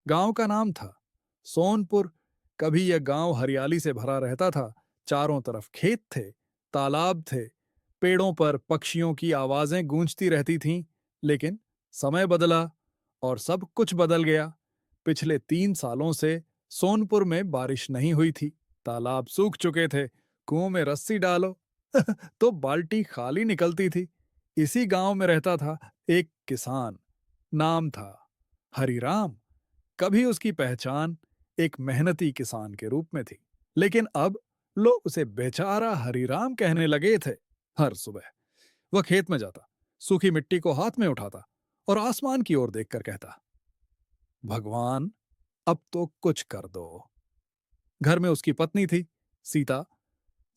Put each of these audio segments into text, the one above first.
गांव का नाम था सोनपुर। कभी यह गांव हरियाली से भरा रहता था। चारों तरफ खेत थे, तालाब थे, पेड़ों पर पक्षियों की आवाजें गूंजती रहती थीं। लेकिन समय बदला और सब कुछ बदल गया। पिछले 3 सालों से सोनपुर में बारिश नहीं हुई थी। तालाब सूख चुके थे। कुओं में रस्सी डालो तो बाल्टी खाली निकलती थी। इसी गांव में रहता था एक किसान। नाम था हरिराम। कभी उसकी पहचान एक मेहनती किसान के रूप में थी, लेकिन अब लोग उसे बेचारा हरिराम कहने लगे थे। हर सुबह वह खेत में जाता, सूखी मिट्टी को हाथ में उठाता और आसमान की ओर देखकर कहता, भगवान, अब तो कुछ कर दो। घर में उसकी पत्नी थी, सीता,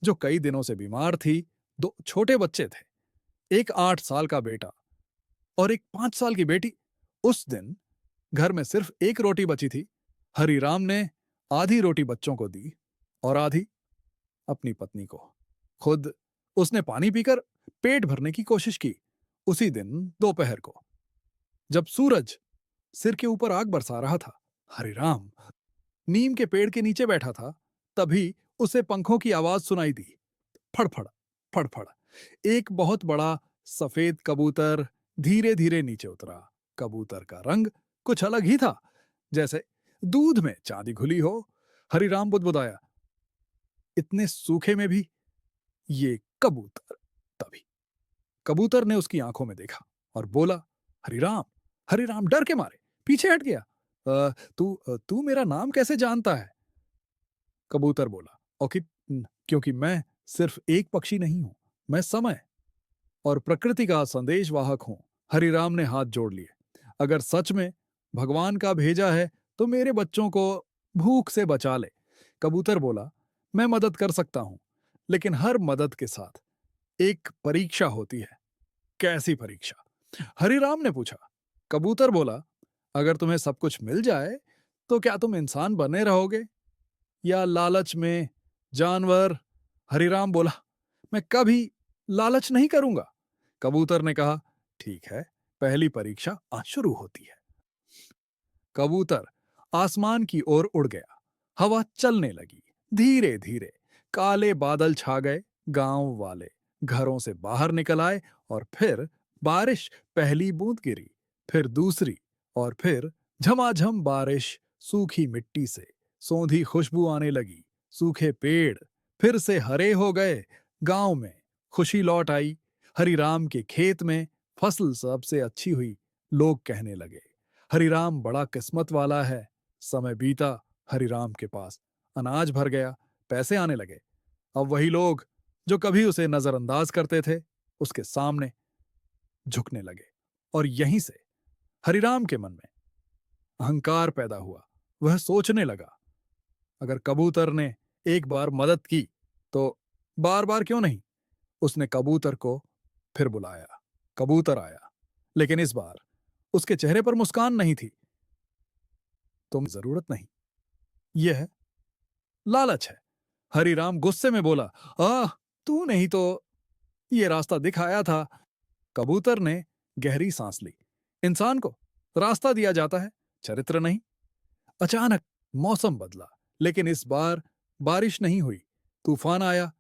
जो कई दिनों से बीमार थी। दो छोटे बच्चे थे, एक 8 साल का बेटा और एक 5 साल की बेटी। उस दिन घर में सिर्फ एक रोटी बची थी। हरिराम ने आधी रोटी बच्चों को दी और आधी अपनी पत्नी को। खुद उसने पानी पीकर पेट भरने की कोशिश की। उसी दिन दोपहर को, जब सूरज सिर के ऊपर आग बरसा रहा था, हरिराम नीम के पेड़ के नीचे बैठा था। तभी उसे पंखों की आवाज सुनाई दी। फड़फड़, फड़फड़। एक बहुत बड़ा सफेद कबूतर धीरे धीरे नीचे उतरा। कबूतर का रंग कुछ अलग ही था, जैसे दूध में चांदी घुली हो। हरिराम बुदबुदाया, इतने सूखे में भी ये कबूतर। तभी कबूतर ने उसकी आंखों में देखा और बोला, हरिराम। हरिराम डर के मारे पीछे हट गया। तू मेरा नाम कैसे जानता है? कबूतर बोला, और क्योंकि मैं सिर्फ एक पक्षी नहीं हूं, मैं समय और प्रकृति का संदेशवाहक हूं। हरिराम ने हाथ जोड़ लिए। अगर सच में भगवान का भेजा है तो मेरे बच्चों को भूख से बचा ले। कबूतर बोला, मैं मदद कर सकता हूं, लेकिन हर मदद के साथ एक परीक्षा होती है। कैसी परीक्षा? हरिराम ने पूछा। कबूतर बोला, अगर तुम्हें सब कुछ मिल जाए तो क्या तुम इंसान बने रहोगे या लालच में जानवर? हरिराम बोला, मैं कभी लालच नहीं करूंगा। कबूतर ने कहा, ठीक है, पहली परीक्षा आज शुरू होती है। कबूतर आसमान की ओर उड़ गया। हवा चलने लगी। धीरे धीरे काले बादल छा गए। गांव वाले घरों से बाहर निकल आए और फिर बारिश। पहली बूंद गिरी, फिर दूसरी, और फिर झमाझम बारिश। सूखी मिट्टी से सौंधी खुशबू आने लगी। सूखे पेड़ फिर से हरे हो गए। गांव में खुशी लौट आई। हरिराम के खेत में फसल सबसे अच्छी हुई। लोग कहने लगे, हरिराम बड़ा किस्मत वाला है। समय बीता, हरिराम के पास अनाज भर गया, पैसे आने लगे। अब वही लोग जो कभी उसे नजरअंदाज करते थे, उसके सामने झुकने लगे। और यहीं से हरिराम के मन में अहंकार पैदा हुआ। वह सोचने लगा, अगर कबूतर ने एक बार मदद की तो बार बार क्यों नहीं? उसने कबूतर को फिर बुलाया। कबूतर आया, लेकिन इस बार उसके चेहरे पर मुस्कान नहीं थी। तुम जरूरत नहीं, यह लालच है। हरिराम गुस्से में बोला, आह, तू नहीं तो ये रास्ता दिखाया था। कबूतर ने गहरी सांस ली। इंसान को रास्ता दिया जाता है, चरित्र नहीं। अचानक मौसम बदला, लेकिन इस बार बारिश नहीं हुई। तूफान आया,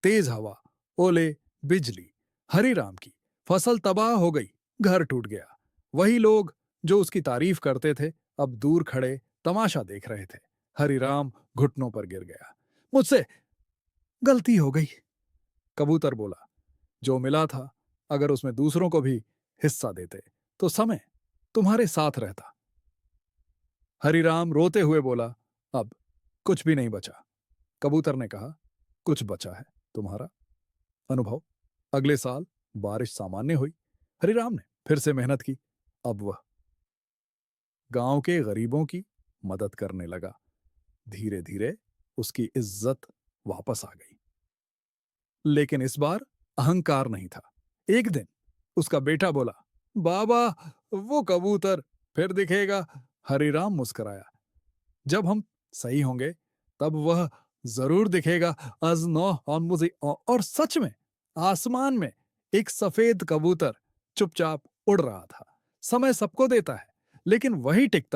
तेज हवा, ओले, बिजली। हरिराम की फसल तबाह हो गई, घर टूट गया। वही लोग जो उसकी तारीफ करते थे, अब दूर खड़े तमाशा देख रहे थे। हरिराम घुटनों पर गिर गया। मुझसे गलती हो गई, कबूतर बोला। जो मिला था, अगर उसमें दूसरों को भी हिस्सा देते तो समय तुम्हारे साथ रहता। हरिराम रोते हुए बोला, अब कुछ भी नहीं बचा। कबूतर ने कहा, कुछ बचा है, तुम्हारा अनुभव। अगले साल बारिश सामान्य हुई। हरिराम ने फिर से मेहनत की। अब वह गांव के गरीबों की मदद करने लगा। धीरे धीरे उसकी इज्जत वापस आ गई। लेकिन इस बार अहंकार नहीं था। एक दिन उसका बेटा बोला, बाबा, वो कबूतर फिर दिखेगा। हरिराम मुस्कुराया, जब हम सही होंगे तब वह जरूर दिखेगा। अजनौ और मुझे। और सच में आसमान में एक सफेद कबूतर चुपचाप उड़ रहा था। समय सबको देता है, लेकिन वही टिकता